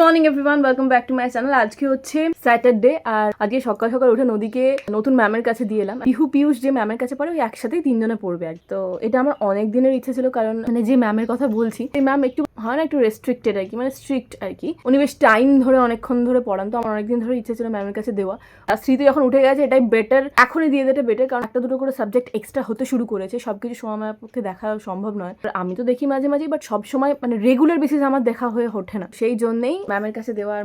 Morning everyone, welcome back to my channel. আজকে হচ্ছে Saturday আর আজকে সকাল সকাল উঠে নদীকে নতুন ম্যামের কাছে দিয়ে এলাম। পিয়ুষ যে ম্যামের কাছে পড়ে ওই একসাথেই তিনজনে পড়বে আর তো এটা আমার অনেক দিনের ইচ্ছে ছিল, কারণ মানে যে ম্যামের কথা বলছি এই ম্যাম একটু হয় না, একটু রেস্ট্রিক্টেড আর কি, মানে স্ট্রিক্ট আর কি। উনি বেশ টাইম ধরে অনেকক্ষণ ধরে পড়ান, তো আমার অনেকদিন ধরে ইচ্ছে ছিল ম্যামের কাছে দেওয়া। আর স্মৃতি যখন উঠে গেছে এটাই বেটার, এখনই দিয়ে দেওয়াটা বেটার, কারণ একটা দুটো করে সাবজেক্ট এক্সট্রা হতে শুরু করেছে। সবকিছু সময় আমার পক্ষে দেখা সম্ভব নয়। আমি তো দেখি মাঝে মাঝে, বাট সব সময় মানে রেগুলার বেসিস আমার দেখা হয়ে ওঠে না। সেই জন্যই ম্যামের কাছে দেওয়ার।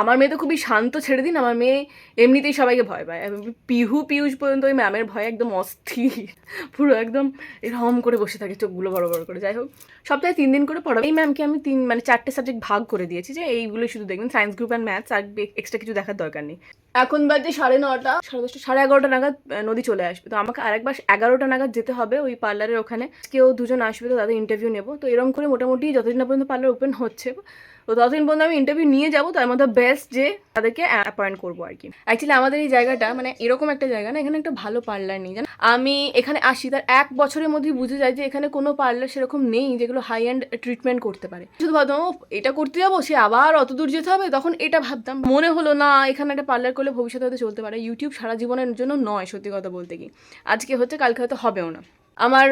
আমার মেয়ে তো খুবই শান্ত, ছেড়ে দিন, আমার মেয়ে এমনিতেই সবাইকে ভয় পায়। পিয়ুষ পর্যন্ত ওই ম্যামের ভয় একদম অস্থির, পুরো একদম এরকম করে বসে থাকে, চোখগুলো বড় বড় করে। যাই হোক, সপ্তাহে 3 দিন করে পড়াবো। এই ম্যামকে আমি 4টে সাবজেক্ট ভাগ করে দিয়েছি, যে এইগুলো শুধু দেখবেন, সায়েন্স গ্রুপ অ্যান্ড ম্যাথস, আর এক্সট্রা কিছু দেখার দরকার নেই। এখন বাজে 9:30, 10:30, 11:30 নাগাদ নদী চলে আসবে। তো আমাকে আরেকবার 11টা নাগাদ যেতে হবে ওই পার্লারের ওখানে। কেউ দুজন আসবে, তো তাদের ইন্টারভিউ নেবো। তো এরকম করে মোটামুটি যতদিন না পর্যন্ত পার্লার ওপেন হচ্ছে, তো ততদিন পর্যন্ত আমি ইন্টারভিউ নিয়ে যাবো। তার মধ্যে বেস্ট যে তাদেরকে অ্যাপয়েন্ট করবো আর কি। অ্যাকচুয়ালি আমাদের এই জায়গাটা মানে এরকম একটা জায়গা না, এখানে একটা ভালো পার্লার নেই। জানো, আমি এখানে আসি তার 1 বছরের মধ্যেই বুঝে যাই যে এখানে কোনো পার্লার সেরকম নেই যেগুলো হাই এন্ড ট্রিটমেন্ট করতে পারে। শুধু ভাবতাম এটা করতে যাবো, সে আবার অত দূর যেতে হবে, তখন এটা ভাবতাম। মনে হলো না, এখানে একটা পার্লার করলে ভবিষ্যতে হয়তো চলতে পারে। ইউটিউব সারা জীবনের জন্য নয়, সত্যি কথা বলতে কি। আজকে হচ্ছে, কালকে হয়তো হবেও না। আমার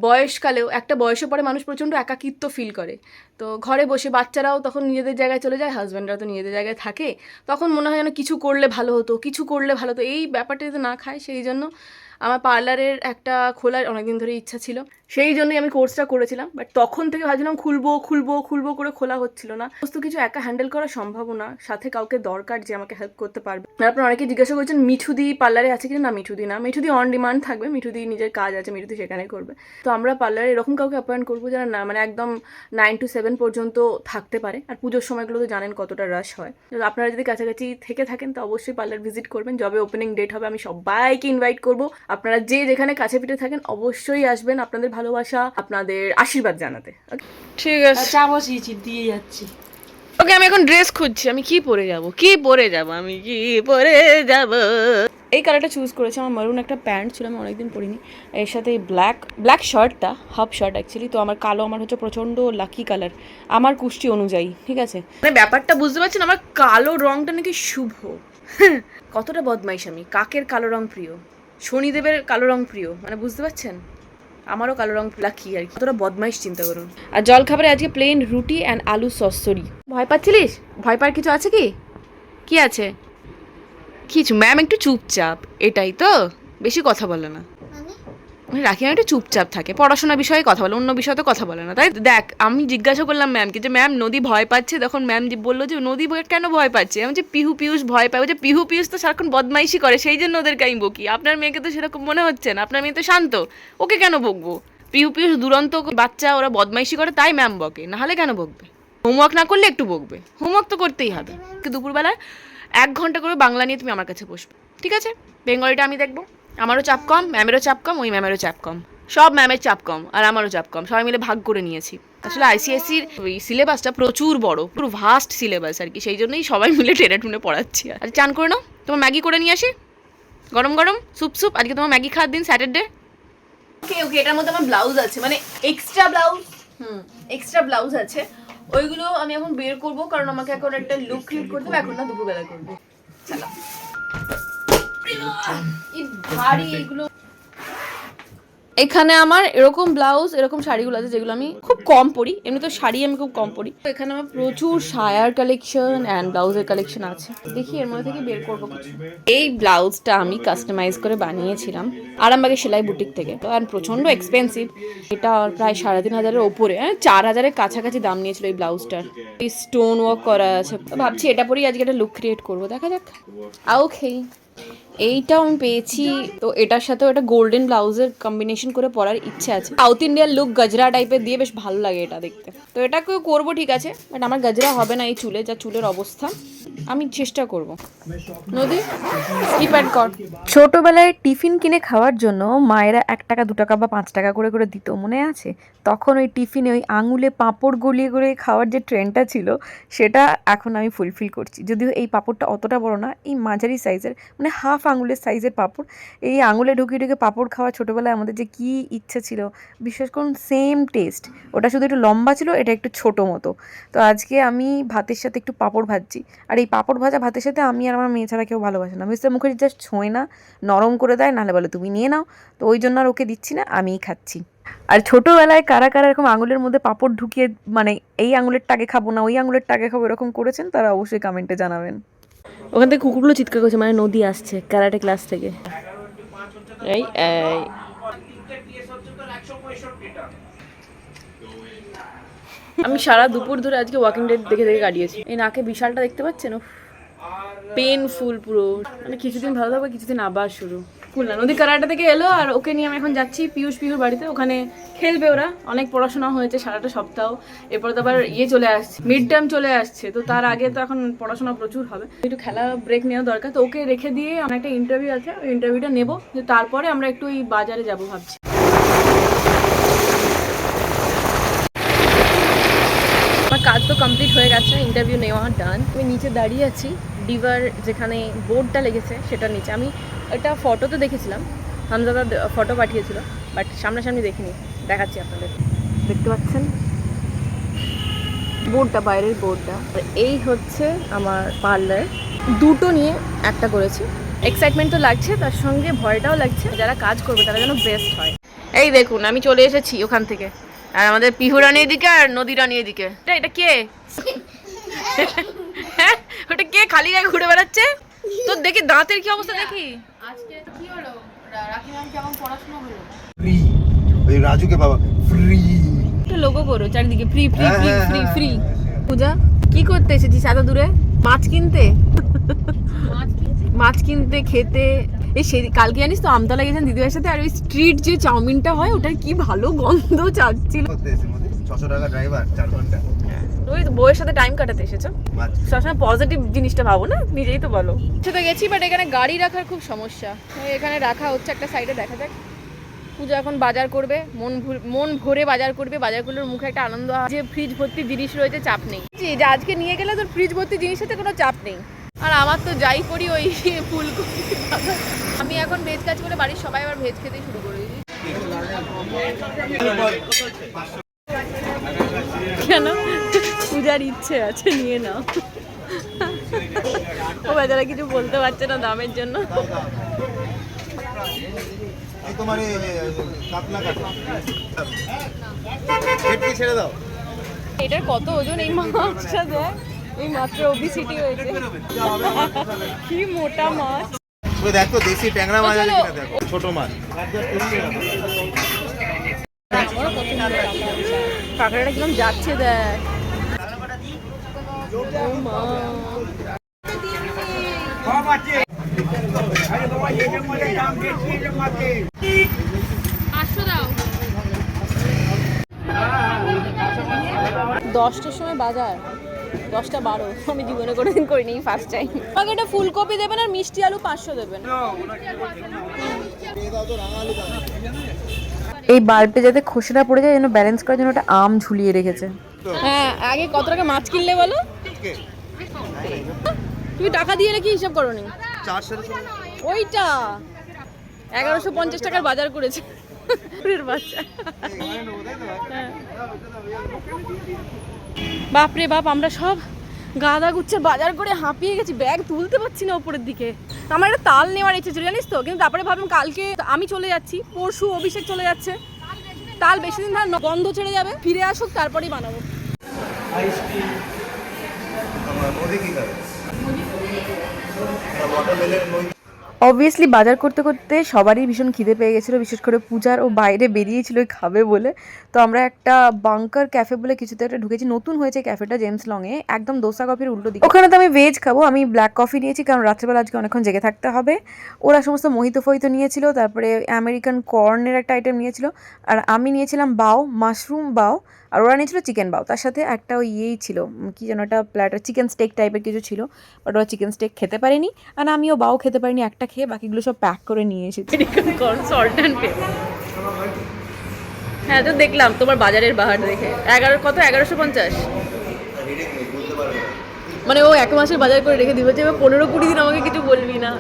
বয়সকালেও একটা বয়সের পরে মানুষ প্রচণ্ড একাকিত্ব ফিল করে। তো ঘরে বসে বাচ্চারাও তখন নিজেদের জায়গায় চলে যায়, হাজব্যান্ডরা তো নিজেদের জায়গায় থাকে। তখন মনে হয় যেন কিছু করলে ভালো হতো, কিছু করলে ভালো হতো, এই ব্যাপারটা যাতে না খায়। সেই জন্য আমার পার্লারের একটা খোলার অনেকদিন ধরে ইচ্ছা ছিল, সেই জন্যই আমি কোর্সটা করেছিলাম। বাট তখন থেকে ভাবছিলাম খুলবো করে খোলা হচ্ছিল না। সমস্ত কিছু একা হ্যান্ডেল করা সম্ভব না, সাথে কাউকে দরকার যে আমাকে হেল্প করতে পারবে। আপনারা অনেকে জিজ্ঞাসা করছেন মিঠুদি পার্লারে আছে কিনা। না, মিঠুদি অন ডিমান্ড থাকবে, মিঠুদি নিজের কাজ আছে, মিঠুদি সেখানে করবে। তো আমরা পার্লারে এরকম কাউকে অ্যাপয়েন্ট করবো যারা না মানে একদম 9 to 7 পর্যন্ত থাকতে পারে। আর পুজোর সময়গুলো তো জানেন কতটা রাশ হয়। আপনারা যদি কাছাকাছি থেকে থাকেন তো অবশ্যই পার্লার ভিজিট করবেন। যবে ওপেনিং ডেট হবে আমি সবাইকে ইনভাইট করবো। আপনারা যে যেখানে কাছে পিঠে থাকেন অবশ্যই আসবেন, আপনাদের ভালোবাসা, আপনাদের আশীর্বাদ জানাতে। ঠিক আছে, চা বসিয়েছি, দিয়ে যাচ্ছি। ওকে, আমি এখন ড্রেস খুঁজছি। আমি কি পরে যাব এই কালারটা চুজ করেছি। আমার মারুন একটা প্যান্ট ছিল, আমি অনেকদিন পরিনি। এর সাথে এই ব্ল্যাক শার্টটা, হাফ শার্ট অ্যাকচুয়ালি। তো আমার কালো, আমার হচ্ছে প্রচণ্ড লাকি কালার আমার কুষ্টি অনুযায়ী, ঠিক আছে। মানে ব্যাপারটা বুঝতে পারছেন, আমার কালো রংটা নাকি শুভ। কতটা বদমাইশ আমি। কাকের কালো রং প্রিয়, শনিদেবের কালো রং প্রিয়, মানে বুঝতে পারছেন। আমারও কালো রং লাকি আর কি। কতটা বদমাইশ চিন্তা করুন। আর জল খাবারে আজকে প্লেন রুটি অ্যান্ড আলু সসরি। ভয় পাচ্ছিলিস? ভয় পাওয়ার কিছু আছে কি? কি আছে? কিছু ম্যাম একটু চুপচাপ, এটাই তো, বেশি কথা বলে না। রাখি ম্যাম একটু চুপচাপ থাকে, পড়াশোনার বিষয়ে কথা বলে, অন্য বিষয়ে তো কথা বলে না। তাই দেখ, আমি জিজ্ঞাসা করলাম ম্যামকে যে ম্যাম নদী ভয় পাচ্ছে, তখন ম্যাম বললো যে নদী কেন ভয় পাচ্ছে। আমি যে পিয়ুষ ভয় পায়, যে পিয়ুষ তো সারাক্ষণ বদমাইশি করে, সেই জন্য ওদেরকে আমি বকি। আপনার মেয়েকে তো সেরকম মনে হচ্ছে না, আপনার মেয়ে তো শান্ত, ওকে কেন বকবো? পিয়ুষ দুরন্ত বাচ্চা, ওরা বদমাইশি করে তাই ম্যাম বকে, নাহলে কেন বকবে? হোমওয়ার্ক না করলে একটু বকবে, হোমওয়ার্ক তো করতেই হবে। দুপুরবেলা 1 ঘন্টা করে বাংলা নিয়ে তুমি আমার কাছে বসবে, ঠিক আছে? বেঙ্গলিটা আমি দেখবো। আমারও চাপ কম, ম্যামেরও চাপ কম, ওই ম্যামেরও চাপ কম, সব ম্যামের চাপ কম আর আমারও চাপ কম, সবাই মিলে ভাগ করে নিয়েছি। আসলে আইসিএসসির ওই সিলেবাসটা প্রচুর বড়, পুরো ভাস্ট সিলেবাস আর কি, সেই জন্যই সবাই মিলে টেনে টুনে পড়াচ্ছি। আর চান করে নাও, তোমার ম্যাগি করে নিয়ে আসি, গরম গরম স্যুপ। আজকে তোমার ম্যাগি খাওয়ার দিন, স্যাটারডে। ওকে, এটার মধ্যে আমার ব্লাউজ আছে, মানে এক্সট্রা ব্লাউজ আছে। ওইগুলো আমি এখন বের করবো, কারণ আমাকে এখন একটা লুক ক্রিয়েট করতে হবে। এখন না, দুপুরবেলা করবো। চলো। ভারী এইগুলো। এখানে আমার এরকম ব্লাউজ, এরকম শাড়িগুলো আছে যেগুলো আমি খুব কম পরি। এমনি তো শাড়ি আমি খুব কম পরি। এখানে আমার প্রচুর সায়ার কালেকশন অ্যান্ড ব্লাউজের কালেকশন আছে। দেখি এর মধ্যে থেকে বের করবো কিছু। এই ব্লাউজটা আমি কাস্টমাইজ করে বানিয়েছিলাম আরামবাগের সেলাই বুটিক থেকে, তো আর প্রচন্ড এক্সপেন্সিভ। এটা প্রায় 3,500-এর ওপরে, 4,000-এর কাছাকাছি দাম নিয়েছিল এই ব্লাউজটার। এই স্টোন ওয়ার্ক করা আছে। ভাবছি এটা পরেই আজকে একটা লুক ক্রিয়েট করবো, দেখা যাক। ওকে, এইটাও আমি পেয়েছি। তো এটার সাথেও একটা গোল্ডেন ব্লাউজের কম্বিনেশন করে পরার ইচ্ছে আছে। সাউথ ইন্ডিয়ান লুক গজরা টাইপের দিয়ে বেশ ভালো লাগে এটা দেখতে। তো এটাকেও করবো, ঠিক আছে, বাট আমার গজরা হবে না এই চুলে, যা চুলের অবস্থা। আমি চেষ্টা করব। নদী কিপ্যাড কর। ছোটবেলায় টিফিন কিনে খাওয়ার জন্য মায়েরা 1 টাকা 2 টাকা বা 5 টাকা করে করে দিত, মনে আছে? তখন ওই টিফিনে ওই আঙুলে পাঁপড় গলিয়ে গলিয়ে খাওয়ার যে ট্রেন্ডটা ছিল, সেটা এখন আমি ফুলফিল করছি। যদিও এই পাঁপড়টা অতটা বড় না, এই মাঝারি সাইজের, মানে হাফ আঙুলের সাইজের পাঁপড়। এই আঙুলে ঢুকিয়ে ঢুকে পাঁপড় খাওয়া ছোটোবেলায় আমাদের যে কী ইচ্ছে ছিল, বিশেষ করুন সেম টেস্ট। ওটা শুধু একটু লম্বা ছিল, এটা একটু ছোটো মতো। তো আজকে আমি ভাতের সাথে একটু পাঁপড় ভাজছি, আর এই পাঁপড় ভাজা ভাতের সাথে আমি আর আমার মেয়ে ছাড়া কেউ ভালোবাসে না। মিস্টার মুখার্জি জাস্ট ছোঁয় না, নরম করে দেয়, নাহলে বলে তুমি নিয়ে নাও। তো ওই জন্য আর ওকে দিচ্ছি না, আমিই খাচ্ছি। আর ছোটোবেলায় কারা কারা এরকম আঙুলের মধ্যে পাঁপড় ঢুকিয়ে, মানে এই আঙুলের টাকে খাবো না ওই আঙুলের টাকে খাবো এরকম করেছেন, তারা অবশ্যই কমেন্টে জানাবেন। ওখান থেকে কুকুরগুলো চিৎকার করছে, মানে নদী আসছে ক্যারাটে ক্লাস থেকে। এই এই আমি সারা দুপুর ধরে আজকে ওয়াকিং ডেড দেখে দেখে কাটিয়েছি। এই নাকে বিশালটা দেখতে পাচ্ছেন, পেনফুল পুরো। মানে কিছুদিন ভালো থাকবে, কিছুদিন আবার শুরু। কুল না, নদী কারাটা থেকে এলো, আর ওকে নিয়ে আমি এখন যাচ্ছি পিহুর বাড়িতে। ওখানে খেলবে ওরা, অনেক পড়াশোনা হয়েছে সারাটা সপ্তাহ। এরপরে তো আবার চলে আসছে, মিড টার্ম চলে আসছে, তো তার আগে তো এখন পড়াশোনা প্রচুর হবে। একটু খেলা ব্রেক নেওয়া দরকার, তো ওকে রেখে দিয়ে আমার একটা ইন্টারভিউ আছে, ওই ইন্টারভিউটা নেবো। তারপরে আমরা একটু ওই বাজারে যাবো ভাবছি। আমার কাজ তো কমপ্লিট হয়ে গেছে, ইন্টারভিউ নেওয়া ডান। আমি নিচে দাঁড়িয়ে আছি ডিভার, যেখানে বোর্ডটা লেগেছে সেটার নিচে। আমি এটা ফটোতে দেখেছিলাম, হামজাদা ফটো পাঠিয়েছিল, বাট সামনাসামনি দেখিনি। দেখাচ্ছি আপনাদের, দেখতে পাচ্ছেন বোর্ডটা, বাইরের বোর্ডটা। আর এই হচ্ছে আমার পার্লার। দুটো নিয়ে একটা করেছি। এক্সাইটমেন্ট তো লাগছে, তার সঙ্গে ভয়টাও লাগছে, যারা কাজ করবে তারা যেন বেস্ট হয়। এই দেখুন আমি চলে এসেছি ওখান থেকে, আর আমাদের পিহু রানী এদিকে আর নদী রানী এদিকে। এটা কে? হ্যাঁ, ওটা কে খালি গায়ে ঘুরে বেড়াচ্ছে? তো দেখি দাঁতের কি অবস্থা দেখি। আজকে কি হলো? রাখি ম্যাম কেমন পড়াশোনা হলো? ফ্রি, ওই রাজুকে বাবা ফ্রি। একটা লোগো করো চারিদিকে, free free free free free. পূজা কি করতে এসেছিস এত দূরে? মাছ কিনতে? মাছ কিনতে, খেতে। এই সেই কালকে জানিস তো আমতলা গেছেন দিদিভাইয়ের সাথে, আর ওই স্ট্রিট যে চাউমিনটা হয় ওটার কি ভালো গন্ধ ছাড়ছিল। 600 টাকা ড্রাইভার 4 ঘন্টা। ওই বউয়ের সাথে টাইম কাটাতে এসেছো, সবসময় পজিটিভ জিনিসটা ভাবো না, নিজেই তো বলো। সাথে গেছি, বাট এখানে গাড়ি রাখার খুব সমস্যা। এখানে রাখা হচ্ছে একটা সাইডে, দেখা যাক। পূজা এখন বাজার করবে, মন ভরে বাজার করবে। বাজারগুলোর মুখে একটা আনন্দ, যে ফ্রিজ ভর্তি জিনিস রয়েছে, চাপ নেই। যে আজকে নিয়ে গেলে তোর ফ্রিজ ভর্তি জিনিসের সাথে কোনো চাপ নেই। আর আমার তো যাই করি ওই ফুলকপি। আমি এখন ভেজ কাজ করে, বাড়ির সবাই আবার ভেজ খেতেই শুরু করে দিয়েছি। কেন? পূজার ইচ্ছে আছে, নিয়ে নাও। ও বেচারা কিছু বলতে পারছে না দামের জন্য। তোমার কাতলা কাটা পেটকে ছেড়ে দাও। এটার কত ওজন এই মাছটা? দেখ, এই মাত্র ওবিসিটি হয়েছে। কি মোটা মাছ! দেখো দেশি ট্যাংরা মাছ আছে কিনা, দেখো ছোট মাছ। কাঁকড়াটা কিরকম যাচ্ছে দেখ। ও মা, দাও। 10টার সময় বাজার, 10টা 12। আমি জীবনে কোনোদিন করিনি, ফার্স্ট টাইম। আমাকে একটা ফুলকপি দেবেন আর মিষ্টি আলু 500 দেবেন। এই বাল্বে যাতে খোসা পড়ে যায়, যেন ব্যালেন্স করার জন্য একটা আম ঝুলিয়ে রেখেছে। হ্যাঁ, আগে কত টাকা মাছ কিনলে বলো? তুমি টাকা দিয়ে কি হিসাব করো নি? ওইটা 1150 টাকার বাজার করেছে। বাপরে বাপ, আমরা সব গাদা গুচ্ছে বাজার করে হাঁপিয়ে গেছি, ব্যাগ তুলতে পারছি না ওপরের দিকে। আমার একটা তাল নেওয়ার ইচ্ছে ছিল জানিস তো, কিন্তু তারপরে ভাবলাম কালকে আমি চলে যাচ্ছি, পরশু অভিষেক চলে যাচ্ছে, তাল বেশি দিন ধর গন্ধ ছেড়ে যাবে, ফিরে আসুক তারপরেই বানাবো। অবভিয়াসলি বাজার করতে করতে সবারই ভীষণ খিদে পেয়ে গেছিলো, বিশেষ করে পূজার। ও বাইরে বেরিয়েছিল খাবে বলে। তো আমরা একটা বাঙ্কার ক্যাফে বলে কিছুতে একটা ঢুকেছি, নতুন হয়েছে ক্যাফেটা জেমস লংয়ে, একদম দোসা কফির উল্টো দিকে। ওখানে তো আমি ভেজ খাবো, আমি ব্ল্যাক কফি নিয়েছি, কারণ রাত্রেবেলা আজকে অনেকক্ষণ জেগে থাকতে হবে। ওরা সমস্ত মোহিতো ফহিতো নিয়েছিল, তারপরে আমেরিকান কর্নের একটা আইটেম নিয়েছিল, আর আমি নিয়েছিলাম বাও, মাশরুম বাও, আর ওরা নিয়েছিল চিকেন বাও, তার সাথে একটা ওই ইয়েই ছিল, কি যেন একটা প্ল্যাটার, চিকেন স্টেক টাইপের কিছু ছিল, বাট ওরা চিকেন স্টেক খেতে পারেনি, আর আমিও বাও খেতে পারিনি, একটা খেয়ে বাকিগুলো সব প্যাক করে নিয়ে এসেছি। Salt and paper. হ্যাঁ তো দেখলাম তোমার বাজারের বাহার দেখে 1150 মানে ও 1 মাসের বাজার করে রেখে দিবে যে 15-20 দিন আমাকে কিছু বলবি না।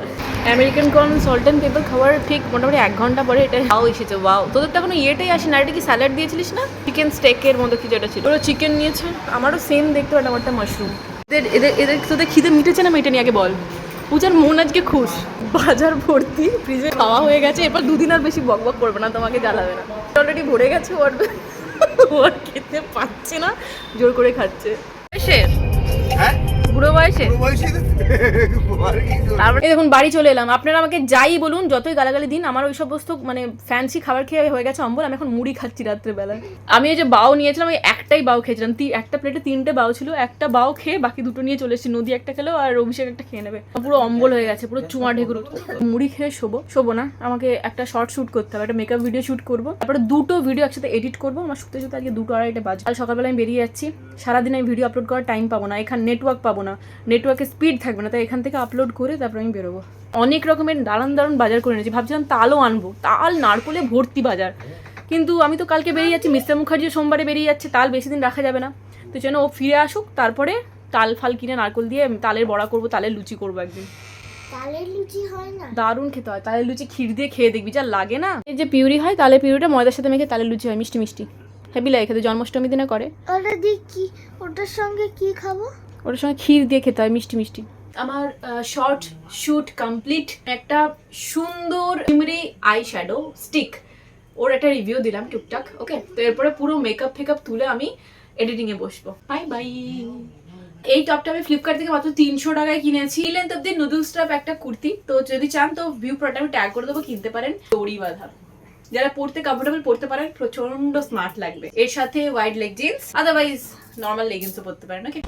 American corn salt and paper খাওয়ার ঠিক মোটামুটি 1 ঘন্টা পরে এটা বাও এসেছে। বাও, তোদের তো এখনো ইয়েটাই আসে না, এটা কি স্যালাড দিয়েছিলিস না? চিকেন স্টেকের মতো কিছু একটা ছিল, ওরা চিকেন নিয়েছে, আমারও সেম দেখতে, ওটা আমারটা মাশরুম। এদের এদের এদের তোদের খিদে মিটেছে না মেটেনি আগে বল। পূজার মন আজকে খুশ, বাজার ভর্তি, ফ্রিজে খাওয়া হয়ে গেছে, এরপর 2 দিন আর বেশি বকবক করবে না, তোমাকে জ্বালাবে না, অলরেডি ভরে গেছে, ওর খেতে পাচ্ছে না, জোর করে খাচ্ছে। হ্যাঁ বুড়ো বয়সে পুরো বয়সী তো। তারপরে দেখুন বাড়ি চলে এলাম। আপনারা আমাকে যাই বলুন, যতই গালাগালি দিন, আমার ওই সমস্ত মানে ফ্যান্সি খাবার খেয়ে হয়ে গেছে অম্বল। আমি এখন মুড়ি খাচ্ছি রাত্রেবেলায়। আমি এই যে বাও নিয়েছিলাম, ওই একটাই বাও খেয়েছিলাম, একটা প্লেটে 3টে বাও ছিল, একটা বাও খেয়ে বাকি 2টো নিয়ে চলে এসেছি। নদী একটা খেলো আর অভিষেক একটা খেয়ে নেবে, পুরো অম্বল হয়ে গেছে, পুরো চুমা ঢেকুর। মুড়ি খেয়ে শোবো না, আমাকে একটা শর্ট শ্যুট করতে হবে, একটা মেকআপ ভিডিও শ্যুট করবো, তারপরে 2টো ভিডিও একসাথে এডিট করবো। আমার শুতে আজকে 2-2:30 বাজে। আর সকালবেলা আমি বেরিয়ে যাচ্ছি, সারাদিন আমি ভিডিও আপলোড করার টাইম পাবো না, এখানে নেটওয়ার্ক পাবো না, নেটওয়ার্কের স্পিড থাকবে না, তাই এখান থেকে আপলোড করে তারপর আমি বেরোবো। অনেক রকমের দারুণ বাজার করে নিয়েছি, ভাবছিলাম তালও আনবো, তাল নারকলে ভর্তি বাজার, কিন্তু আমি তো কালকে বেরিয়ে যাচ্ছি, মিস্টার মুখার্জি সোমবারে বেরিয়ে যাচ্ছে, তাল বেশি দিন রাখা যাবে না, তো যেন ও ফিরে আসুক, তারপরে তাল ফাল কিনে নারকল দিয়ে তালের বড়া করবো, তালের লুচি করবো একদিন। তালের লুচি হয় না? দারুণ খেতে হয় তালের লুচি, ক্ষীর দিয়ে খেয়ে দেখবি যা লাগে না। এই যে পিউরি হয়, তালের পিউরিটা ময়দার সাথে মেখে তালের লুচি হয়, মিষ্টি মিষ্টি, হেভি লাগে খেতে, জন্মাষ্টমী দিনে করে। ওটা দিয়ে কি, ওটার সঙ্গে কি খাবো? ওটার সঙ্গে ক্ষীর দিয়ে খেতে হয়, মিষ্টি মিষ্টি। আমার শর্ট শ্যুট কমপ্লিট, একটা সুন্দর শিমরি আই শ্যাডো স্টিক, ওর একটা রিভিউ দিলাম টুকটাক, ওকে। তো এরপরে পুরো মেকআপ ফেকআপ তুলে আমি এডিটিংয়ে বসবো। Bye bye. এই টপটা আমি ফ্লিপকার্ট থেকে মাত্র 300 টাকায় কিনেছি, লেন্থ অব্দি নুডলস টপ একটা কুর্তি, তো যদি চান তো ভিউ প্রোডাক্ট আমি ট্যাগ করে দেবো, কিনতে পারেন। দড়ি বাঁধা, যারা পড়তে কমফোর্টেবল পড়তে পারেন, প্রচন্ড স্মার্ট লাগবে। এর সাথে wide leg jeans, otherwise normal লেগিংসও পরতে পারেন, ওকে।